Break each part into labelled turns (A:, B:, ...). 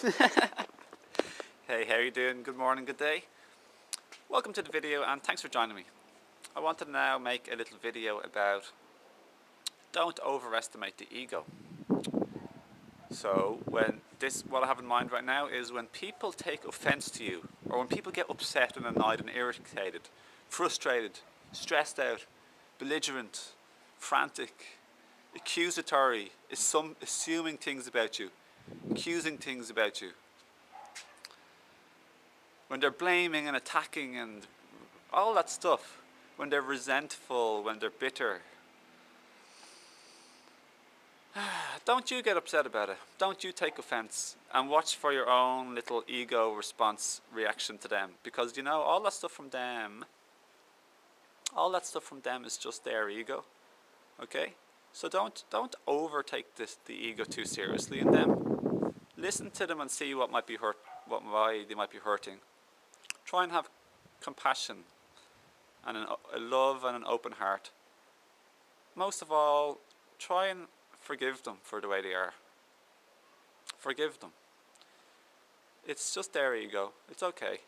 A: Hey, how are you doing? Good morning, good day. Welcome to the video and thanks for joining me. I want to now make a little video about don't overestimate the ego. So what I have in mind right now is when people take offense to you, or when people get upset and annoyed and irritated, frustrated, stressed out, belligerent, frantic, accusatory, assuming things about you, accusing things about you, when they're blaming and attacking and all that stuff, when they're resentful, when they're bitter, don't you get upset about it. Don't you take offense and watch for your own little ego response reaction to them, because you know all that stuff from them is just their ego. Okay? So don't overtake the ego too seriously in them. Listen to them and see why they might be hurting. Try and have compassion and a love and an open heart. Most of all, try and forgive them for the way they are. Forgive them. It's just their ego. It's okay.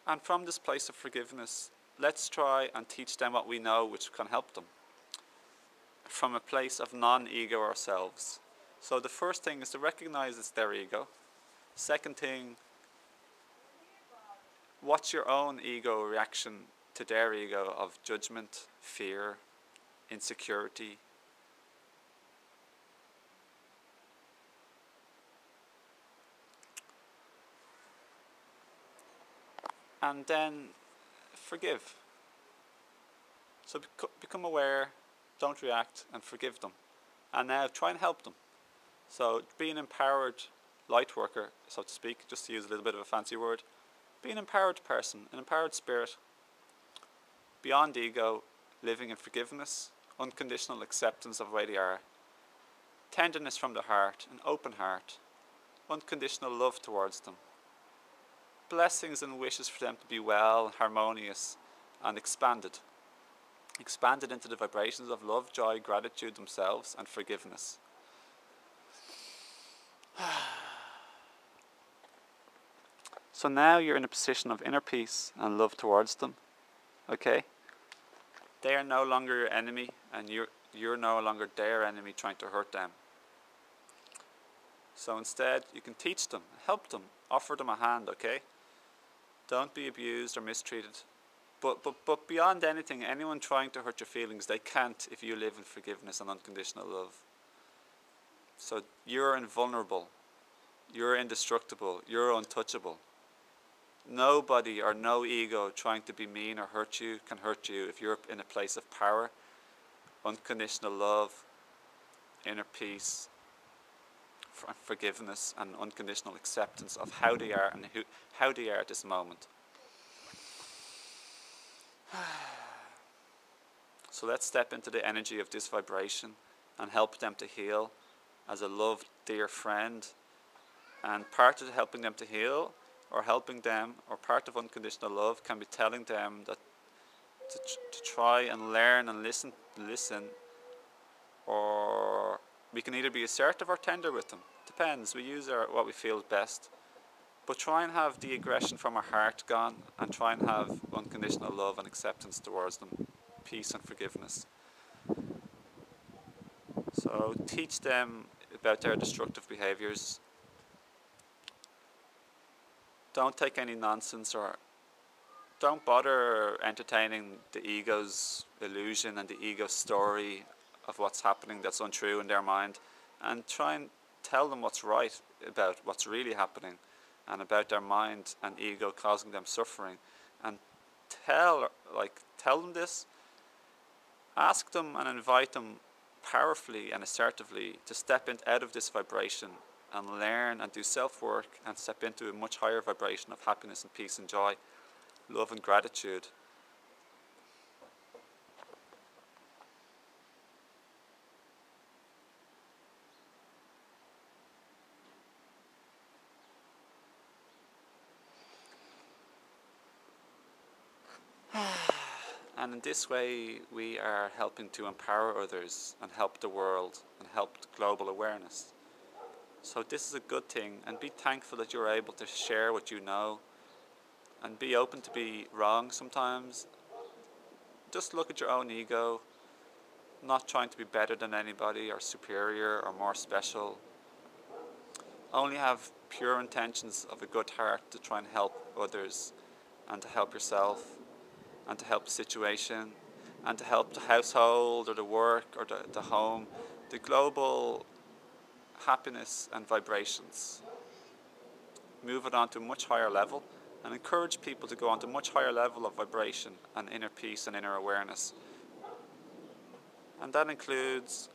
A: And from this place of forgiveness, let's try and teach them what we know which can help them. From a place of non-ego ourselves. So the first thing is to recognize it's their ego. Second thing, what's your own ego reaction to their ego of judgment, fear, insecurity? And then forgive. So become aware, don't react, and forgive them. And now try and help them. So be an empowered light worker, so to speak, just to use a little bit of a fancy word. Be an empowered person, an empowered spirit, beyond ego, living in forgiveness, unconditional acceptance of where they are, tenderness from the heart, an open heart, unconditional love towards them, blessings and wishes for them to be well, harmonious, and expanded into the vibrations of love, joy, gratitude themselves, and forgiveness. So now you're in a position of inner peace and love towards them. Okay? They are no longer your enemy, and you're no longer their enemy trying to hurt them. So instead, you can teach them, help them, offer them a hand, okay? Don't be abused or mistreated. But beyond anything, anyone trying to hurt your feelings, they can't if you live in forgiveness and unconditional love. So you're invulnerable. You're indestructible. You're untouchable. Nobody or no ego trying to be mean or hurt you can hurt you if you're in a place of power, unconditional love, inner peace, forgiveness, and unconditional acceptance of how they are and how they are at this moment. So let's step into the energy of this vibration and help them to heal as a loved, dear friend. And part of helping them to heal, or helping them, or part of unconditional love, can be telling them that to try and learn and listen, or we can either be assertive or tender with them. Depends. We use what we feel is best. But try and have the aggression from our heart gone, and try and have unconditional love and acceptance towards them, peace and forgiveness. So teach them about their destructive behaviours. Don't take any nonsense, or don't bother entertaining the ego's illusion and the ego's story of what's happening that's untrue in their mind, and try and tell them what's right about what's really happening and about their mind and ego causing them suffering. And tell them this. Ask them and invite them powerfully and assertively to step out of this vibration and learn and do self-work and step into a much higher vibration of happiness and peace and joy, love and gratitude. And in this way, we are helping to empower others and help the world and help global awareness. So this is a good thing, and be thankful that you're able to share what you know, and be open to be wrong sometimes. Just look at your own ego, not trying to be better than anybody or superior or more special. Only have pure intentions of a good heart to try and help others, and to help yourself, and to help the situation, and to help the household or the work or the home, the global happiness and vibrations. Move it on to a much higher level and encourage people to go on to a much higher level of vibration and inner peace and inner awareness. And that includes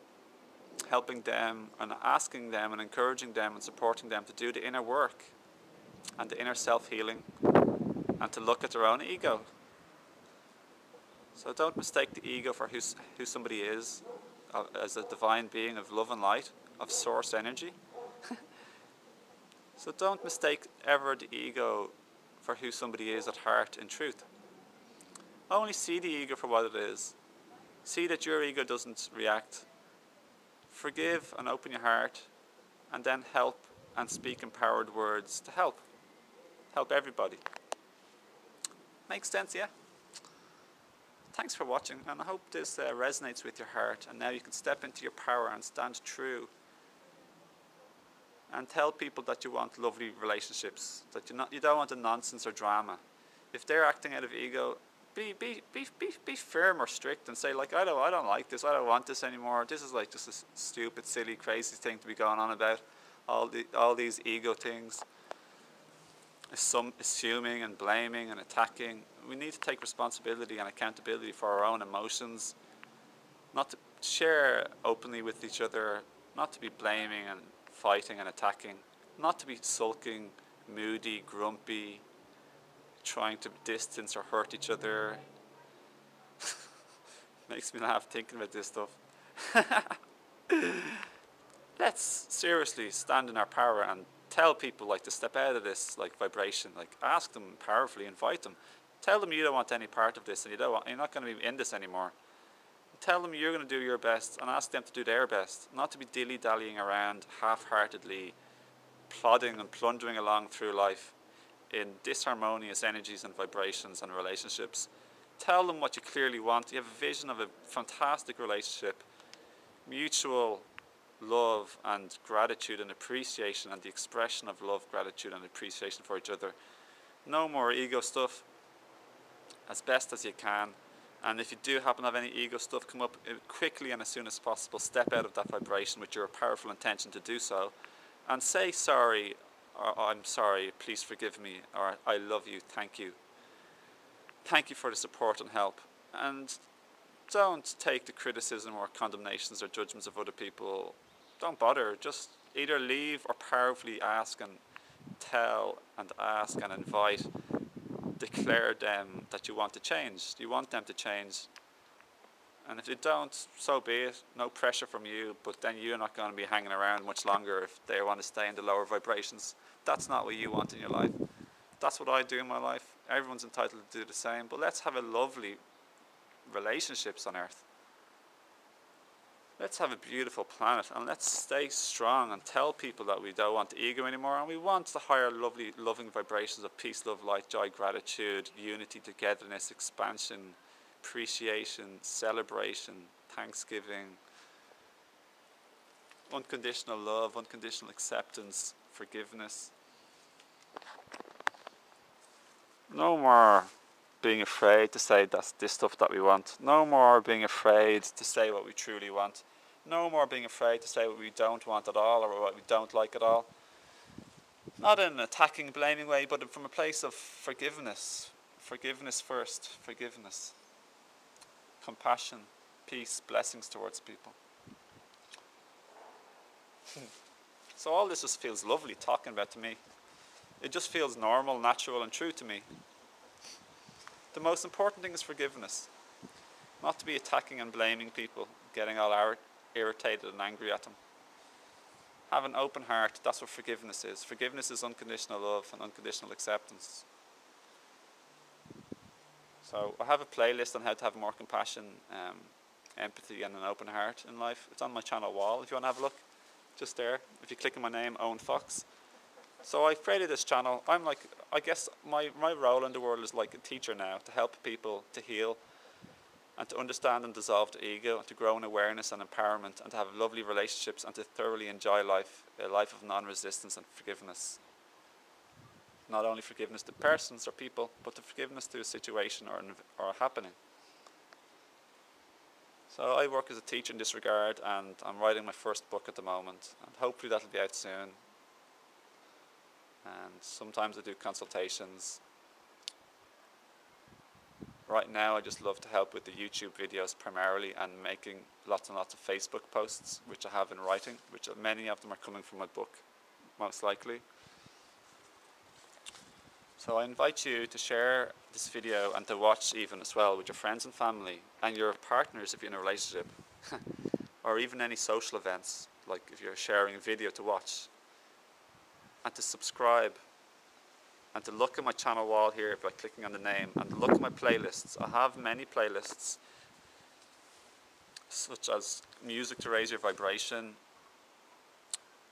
A: helping them and asking them and encouraging them and supporting them to do the inner work and the inner self-healing, and to look at their own ego. So don't mistake the ego for who somebody is, as a divine being of love and light, of source energy. So don't mistake ever the ego for who somebody is at heart in truth. Only see the ego for what it is. See that your ego doesn't react. Forgive and open your heart, and then help and speak empowered words to help. Help everybody. Makes sense, yeah? Thanks for watching, and I hope this resonates with your heart, and now you can step into your power and stand true and tell people that you want lovely relationships, that you don't want the nonsense or drama. If they're acting out of ego, be firm or strict and say, like, I don't like this, I don't want this anymore. This is like just a stupid, silly, crazy thing to be going on about. All these ego things, some assuming and blaming and attacking. We need to take responsibility and accountability for our own emotions, not to share openly with each other, not to be blaming and fighting and attacking, not to be sulking, moody, grumpy, trying to distance or hurt each other. Makes me laugh thinking about this stuff. Let's seriously stand in our power and tell people, like, to step out of this, like, vibration. Like, ask them powerfully, invite them. Tell them you don't want any part of this, and you're not going to be in this anymore. Tell them you're going to do your best, and ask them to do their best, not to be dilly-dallying around half-heartedly, plodding and plundering along through life in disharmonious energies and vibrations and relationships. Tell them what you clearly want. You have a vision of a fantastic relationship, mutual love and gratitude and appreciation, and the expression of love, gratitude and appreciation for each other. No more ego stuff, as best as you can. And if you do happen to have any ego stuff come up, quickly and as soon as possible, step out of that vibration with your powerful intention to do so, and say sorry, or I'm sorry, please forgive me, or I love you, thank you. Thank you for the support and help. And don't take the criticism or condemnations or judgments of other people. Don't bother. Just either leave or powerfully ask and tell and ask and invite. Declare them that you want to change. You want them to change. And if they don't, so be it. No pressure from you, but then you're not going to be hanging around much longer if they want to stay in the lower vibrations. That's not what you want in your life. That's what I do in my life. Everyone's entitled to do the same, but let's have a lovely relationships on earth. Let's have a beautiful planet, and let's stay strong and tell people that we don't want the ego anymore, and we want the higher, lovely, loving vibrations of peace, love, light, joy, gratitude, unity, togetherness, expansion, appreciation, celebration, thanksgiving, unconditional love, unconditional acceptance, forgiveness. No more being afraid to say that's this stuff that we want. No more being afraid to say what we truly want. No more being afraid to say what we don't want at all or what we don't like at all. Not in an attacking, blaming way, but from a place of forgiveness. Forgiveness first. Forgiveness. Compassion, peace, blessings towards people. So all this just feels lovely talking about to me. It just feels normal, natural and true to me. The most important thing is forgiveness. Not to be attacking and blaming people, getting all irritated and angry at them. Have an open heart, that's what forgiveness is. Forgiveness is unconditional love and unconditional acceptance. So I have a playlist on how to have more compassion, empathy and an open heart in life. It's on my channel wall if you want to have a look. just there. If you click on my name, Owen Fox. So I created this channel. I'm like, I guess my role in the world is like a teacher now, to help people to heal and to understand and dissolve the ego, and to grow in awareness and empowerment, and to have lovely relationships, and to thoroughly enjoy life, a life of non-resistance and forgiveness. Not only forgiveness to persons or people, but the forgiveness to a situation or a happening. So I work as a teacher in this regard, and I'm writing my first book at the moment, and hopefully that'll be out soon. And sometimes I do consultations. Right now I just love to help with the YouTube videos primarily, and making lots and lots of Facebook posts, which I have in writing, which many of them are coming from my book, most likely. So I invite you to share this video and to watch even as well with your friends and family and your partners if you're in a relationship, or even any social events, like if you're sharing a video to watch, and to subscribe, and to look at my channel wall here by clicking on the name, and to look at my playlists. I have many playlists, such as music to raise your vibration,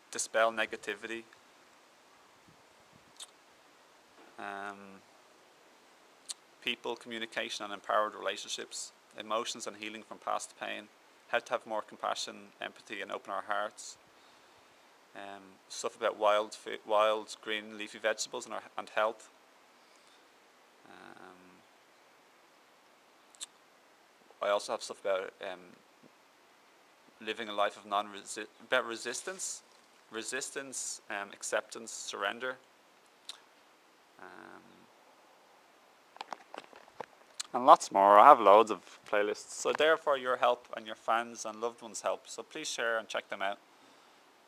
A: dispel negativity, people, communication and empowered relationships, emotions and healing from past pain, how to have more compassion, empathy and open our hearts, stuff about wild green leafy vegetables and health, I also have stuff about living a life of about resistance, acceptance, surrender, and lots more. I have loads of playlists, so therefore your help and your fans and loved ones help, so please share and check them out.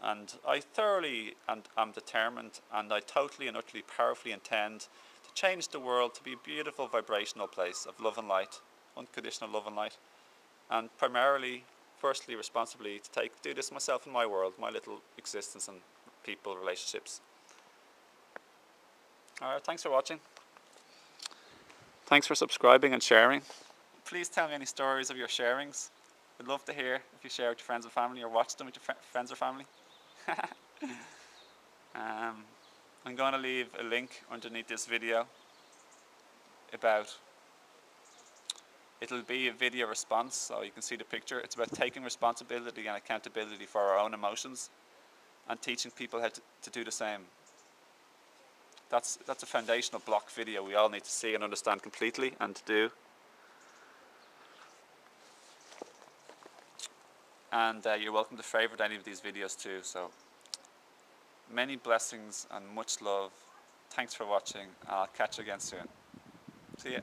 A: And I thoroughly and am determined, and I totally and utterly powerfully intend to change the world to be a beautiful vibrational place of love and light, unconditional love and light, and primarily, firstly, responsibly to do this myself in my world, my little existence and people, relationships. Alright, thanks for watching. Thanks for subscribing and sharing. Please tell me any stories of your sharings. I'd love to hear if you share with your friends and family, or watch them with your friends or family. I'm going to leave a link underneath this video about, it'll be a video response, so you can see the picture. It's about taking responsibility and accountability for our own emotions and teaching people how to do the same. That's a foundational block video we all need to see and understand completely and to do. And you're welcome to favorite any of these videos too. So many blessings and much love. Thanks for watching. I'll catch you again soon. See ya.